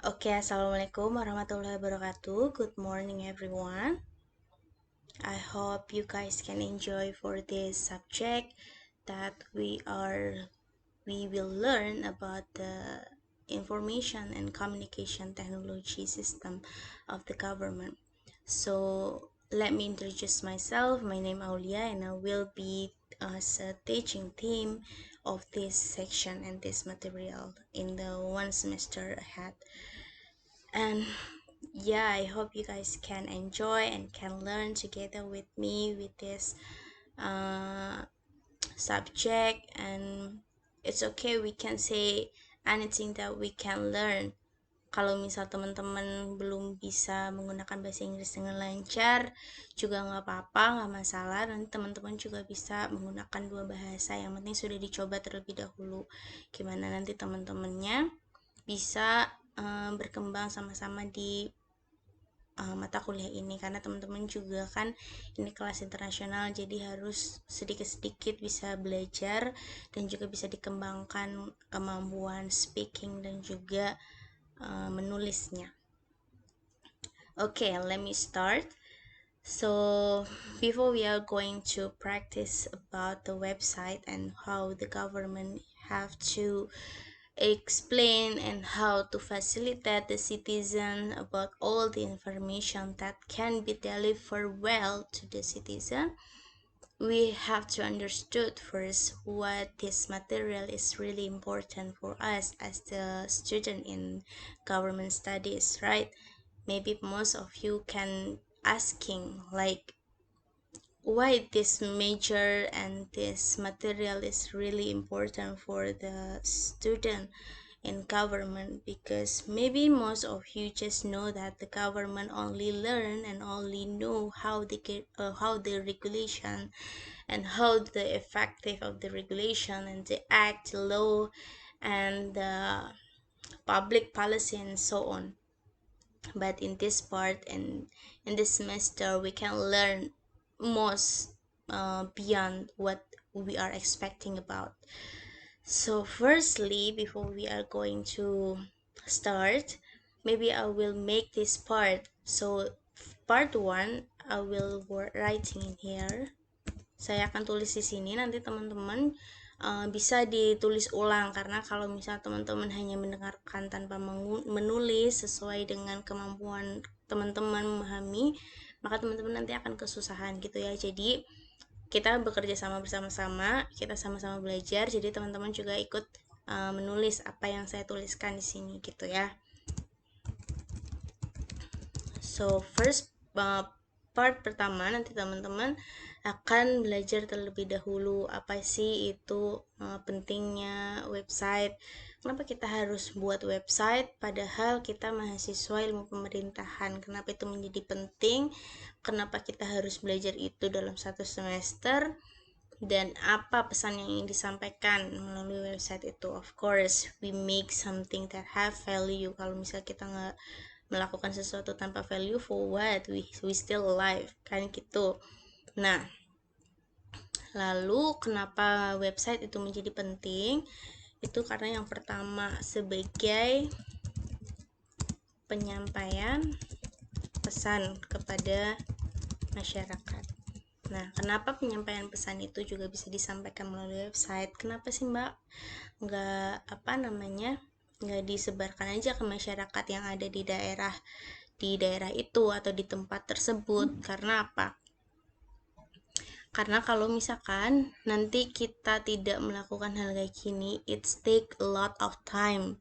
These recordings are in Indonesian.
Oke, Assalamualaikum warahmatullahi wabarakatuh. Good morning, everyone. I hope you guys can enjoy for this subject that we will learn about the information and communication technology system of the government. So let me introduce myself. My name is Aulia, and I will be as a teaching team of this section and this material in the one semester ahead. And yeah, I hope you guys can enjoy and can learn together with me with this uh, subject. And it's okay, we can say anything that we can learn. Kalau misal teman-teman belum bisa menggunakan bahasa Inggris dengan lancar juga nggak apa-apa, nggak masalah. Nanti teman-teman juga bisa menggunakan dua bahasa, yang penting sudah dicoba terlebih dahulu. Gimana nanti teman-temannya bisa berkembang sama-sama di mata kuliah ini, karena teman-teman juga kan ini kelas internasional, jadi harus sedikit-sedikit bisa belajar dan juga bisa dikembangkan kemampuan speaking dan juga menulisnya. Okay, let me start. So before we are going to practice about the website and how the government have to explain and how to facilitate the citizen about all the information that can be delivered well to the citizen, we have to understood first what this material is really important for us as the student in government studies, right? Maybe most of you can asking like, why this major and this material is really important for the student in government, because maybe most of you just know that the government only learn and only know how they get how the regulation and how the effective of the regulation and the act law and the public policy and so on. But in this part and in this semester we can learn most beyond what we are expecting about. So firstly, before we are going to start, maybe I will make this part. So part 1 I will writing in here. Saya akan tulis di sini, nanti teman-teman bisa ditulis ulang, karena kalau misal teman-teman hanya mendengarkan tanpa menulis sesuai dengan kemampuan teman-teman memahami, maka teman-teman nanti akan kesusahan gitu ya. Jadi kita bekerja sama bersama-sama, kita sama-sama belajar, jadi teman-teman juga ikut menulis apa yang saya tuliskan di sini gitu ya. So first part pertama, nanti teman-teman akan belajar terlebih dahulu apa sih itu pentingnya website, kenapa kita harus buat website padahal kita mahasiswa ilmu pemerintahan, kenapa itu menjadi penting, kenapa kita harus belajar itu dalam satu semester, dan apa pesan yang ingin disampaikan melalui website itu. Of course we make something that have value. Kalau misal kita nggak melakukan sesuatu tanpa value, for what we still alive kan gitu. Nah, lalu kenapa website itu menjadi penting? Itu karena yang pertama sebagai penyampaian pesan kepada masyarakat. Nah, kenapa penyampaian pesan itu juga bisa disampaikan melalui website? Kenapa sih Mbak nggak disebarkan aja ke masyarakat yang ada di daerah itu atau di tempat tersebut? Karena apa? Karena kalau misalkan nanti kita tidak melakukan hal kayak gini, it's take a lot of time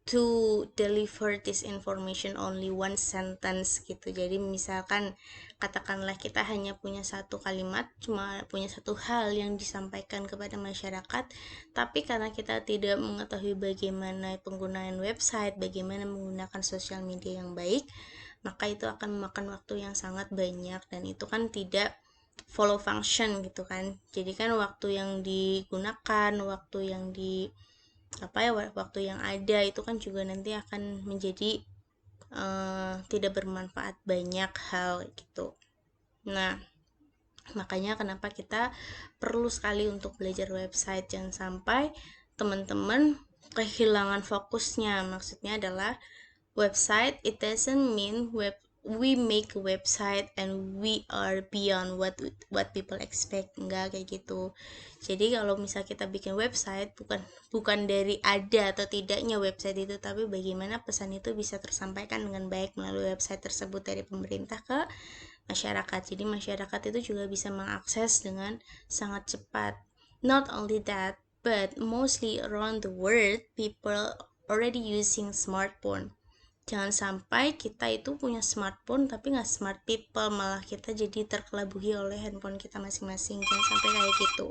to deliver this information only one sentence gitu. Jadi misalkan katakanlah kita hanya punya satu kalimat, cuma punya satu hal yang disampaikan kepada masyarakat, tapi karena kita tidak mengetahui bagaimana penggunaan website, bagaimana menggunakan sosial media yang baik, maka itu akan memakan waktu yang sangat banyak, dan itu kan tidak follow function gitu kan. Jadi kan waktu yang digunakan, waktu yang ada itu kan juga nanti akan menjadi tidak bermanfaat banyak hal gitu. Nah, makanya kenapa kita perlu sekali untuk belajar website, jangan sampai teman-teman kehilangan fokusnya. Maksudnya adalah website, it doesn't mean we make a website and we are beyond what people expect. Enggak kayak gitu. Jadi kalau misal kita bikin website, bukan dari ada atau tidaknya website itu, tapi bagaimana pesan itu bisa tersampaikan dengan baik melalui website tersebut dari pemerintah ke masyarakat. Jadi masyarakat itu juga bisa mengakses dengan sangat cepat. Not only that, but mostly around the world people already using smartphone. Jangan sampai kita itu punya smartphone tapi nggak smart people, malah kita jadi terkelabuhi oleh handphone kita masing-masing. Jangan sampai kayak gitu.